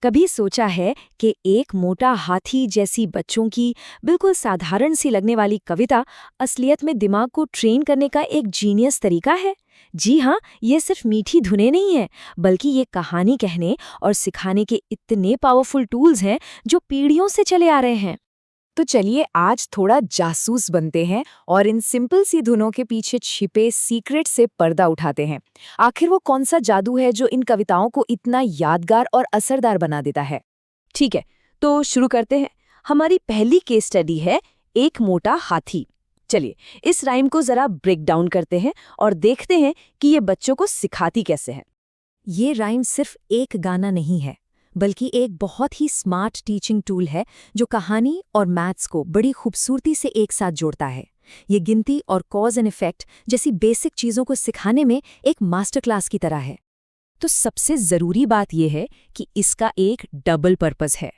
कभी सोचा है कि एक मोटा हाथी जैसी बच्चों की बिल्कुल साधारण सी लगने वाली कविता असलियत में दिमाग को ट्रेन करने का एक जीनियस तरीका है? जी हाँ, ये सिर्फ मीठी धुनें नहीं है, बल्कि ये कहानी कहने और सिखाने के इतने पावरफुल टूल्स हैं जो पीढ़ियों से चले आ रहे हैं। तो चलिए आज थोड़ा जासूस बनते हैं और इन सिंपल सी धुनों के पीछे छिपे सीक्रेट से पर्दा उठाते हैं। आखिर वो कौन सा जादू है जो इन कविताओं को इतना यादगार और असरदार बना देता है? ठीक है, तो शुरू करते हैं। हमारी पहली केस स्टडी है एक मोटा हाथी। चलिए इस राइम को जरा ब्रेक डाउन करते हैं और देखते हैं कि ये बच्चों को सिखाती कैसे है। ये राइम सिर्फ एक गाना नहीं है, बल्कि एक बहुत ही स्मार्ट टीचिंग टूल है जो कहानी और मैथ्स को बड़ी खूबसूरती से एक साथ जोड़ता है। ये गिनती और कॉज एंड इफेक्ट जैसी बेसिक चीज़ों को सिखाने में एक मास्टर क्लास की तरह है। तो सबसे ज़रूरी बात यह है कि इसका एक डबल पर्पस है।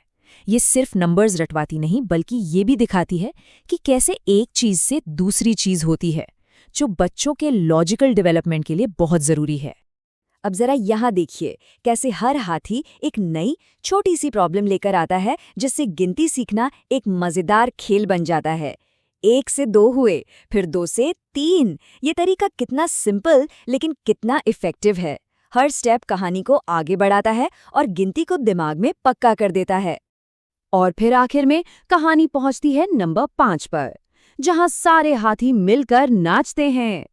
ये सिर्फ नंबर्स रटवाती नहीं, बल्कि ये भी दिखाती है कि कैसे एक चीज़ से दूसरी चीज़ होती है, जो बच्चों के लॉजिकल डेवलपमेंट के लिए बहुत ज़रूरी है। अब जरा यहाँ देखिए कैसे हर हाथी एक नई छोटी सी प्रॉब्लम लेकर आता है, जिससे गिनती सीखना एक मजेदार खेल बन जाता है। 1 से 2 हुए, फिर 2 से 3। ये तरीका कितना सिंपल लेकिन कितना इफेक्टिव है। हर स्टेप कहानी को आगे बढ़ाता है और गिनती को दिमाग में पक्का कर देता है। और फिर आखिर में कहानी पहुंचती है नंबर 5 पर, जहां सारे हाथी मिलकर नाचते हैं।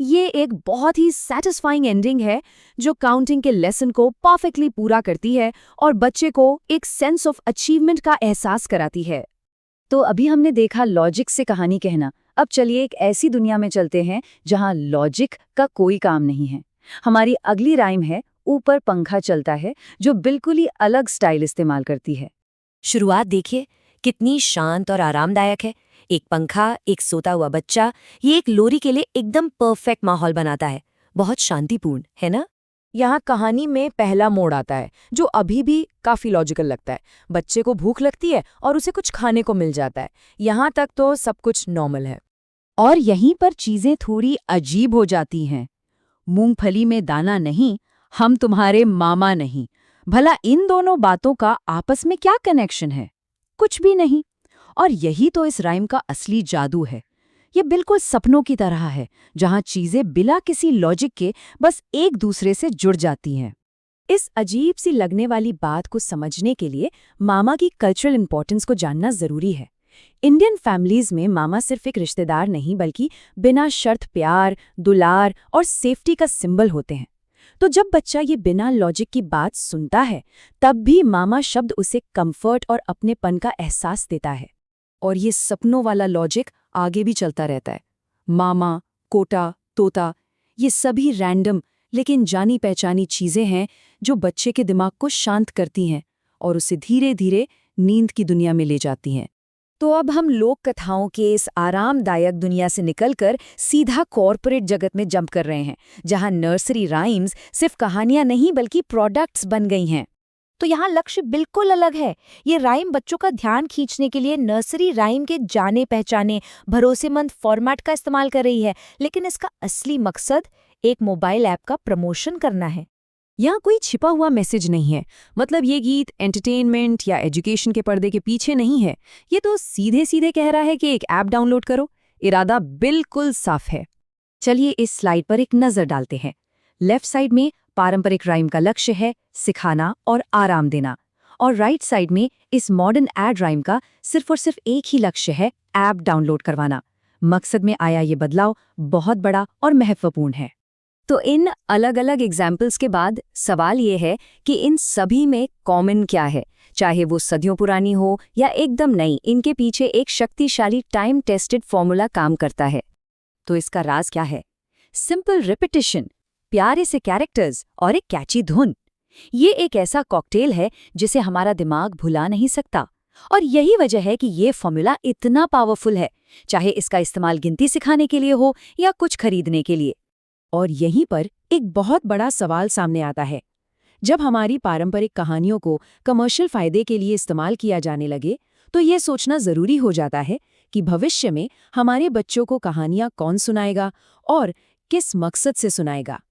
ये एक बहुत ही सैटिस्फाइंग एंडिंग है जो काउंटिंग के लेसन को परफेक्टली पूरा करती है और बच्चे को एक सेंस ऑफ अचीवमेंट का एहसास कराती है। तो अभी हमने देखा लॉजिक से कहानी कहना। अब चलिए एक ऐसी दुनिया में चलते हैं जहां लॉजिक का कोई काम नहीं है। हमारी अगली राइम है ऊपर पंखा चलता है, जो बिल्कुल ही अलग स्टाइल इस्तेमाल करती है। शुरुआत देखिए कितनी शांत और आरामदायक है। एक पंखा, एक सोता हुआ बच्चा, ये एक लोरी के लिए एकदम परफेक्ट माहौल बनाता है। बहुत शांतिपूर्ण है ना? यहाँ कहानी में पहला मोड़ आता है जो अभी भी काफी लॉजिकल लगता है। बच्चे को भूख लगती है और उसे कुछ खाने को मिल जाता है। यहाँ तक तो सब कुछ नॉर्मल है। और यहीं पर चीजें थोड़ी अजीब हो जाती हैं। मूंगफली में दाना नहीं, हम तुम्हारे मामा नहीं। भला इन दोनों बातों का आपस में क्या कनेक्शन है? कुछ भी नहीं। और यही तो इस राइम का असली जादू है। ये बिल्कुल सपनों की तरह है, जहां चीजें बिना किसी लॉजिक के बस एक दूसरे से जुड़ जाती हैं। इस अजीब सी लगने वाली बात को समझने के लिए मामा की कल्चरल इंपॉर्टेंस को जानना जरूरी है। इंडियन फैमिलीज में मामा सिर्फ एक रिश्तेदार नहीं, बल्कि बिना शर्त प्यार, दुलार और सेफ्टी का सिंबल होते हैं। तो जब बच्चा ये बिना लॉजिक की बात सुनता है, तब भी मामा शब्द उसे कंफर्ट और अपनेपन का एहसास देता है। और ये सपनों वाला लॉजिक आगे भी चलता रहता है। मामा, कोटा, तोता, ये सभी रैंडम लेकिन जानी पहचानी चीजें हैं जो बच्चे के दिमाग को शांत करती हैं और उसे धीरे धीरे नींद की दुनिया में ले जाती हैं। तो अब हम लोक कथाओं के इस आरामदायक दुनिया से निकलकर सीधा कॉर्पोरेट जगत में जंप कर रहे हैं, जहां नर्सरी राइम्स सिर्फ कहानियां नहीं बल्कि प्रोडक्ट्स बन गई हैं। तो यहाँ लक्ष्य बिल्कुल अलग है। ये राइम बच्चों का ध्यान खींचने के लिए नर्सरी राइम के जाने पहचाने भरोसेमंद फॉर्मेट का इस्तेमाल कर रही है, लेकिन इसका असली मकसद एक मोबाइल ऐप का प्रमोशन करना है। यहाँ कोई छिपा हुआ मैसेज नहीं है। मतलब ये गीत एंटरटेनमेंट या एजुकेशन के पर्दे के पीछे नहीं है। ये तो सीधे सीधे कह रहा है कि एक ऐप डाउनलोड करो। इरादा बिल्कुल साफ है। चलिए इस स्लाइड पर एक नजर डालते हैं। लेफ्ट साइड में पारंपरिक राइम का लक्ष्य है सिखाना और आराम देना, और राइट साइड में इस मॉडर्न एड राइम का सिर्फ और सिर्फ एक ही लक्ष्य है, ऐप डाउनलोड करवाना। मकसद में आया ये बदलाव बहुत बड़ा और महत्वपूर्ण है। तो इन अलग अलग एग्जाम्पल्स के बाद सवाल ये है कि इन सभी में कॉमन क्या है? चाहे वो सदियों पुरानी हो या एकदम नई, इनके पीछे एक शक्तिशाली टाइम टेस्टेड फॉर्मूला काम करता है। तो इसका राज क्या है? सिंपल रिपीटिशन, प्यारे से कैरेक्टर्स और एक कैची धुन। ये एक ऐसा कॉकटेल है जिसे हमारा दिमाग भुला नहीं सकता। और यही वजह है कि ये फॉर्मूला इतना पावरफुल है, चाहे इसका इस्तेमाल गिनती सिखाने के लिए हो या कुछ खरीदने के लिए। और यहीं पर एक बहुत बड़ा सवाल सामने आता है। जब हमारी पारंपरिक कहानियों को कमर्शियल फायदे के लिए इस्तेमाल किया जाने लगे, तो ये सोचना जरूरी हो जाता है कि भविष्य में हमारे बच्चों को कहानियां कौन सुनाएगा और किस मकसद से सुनाएगा।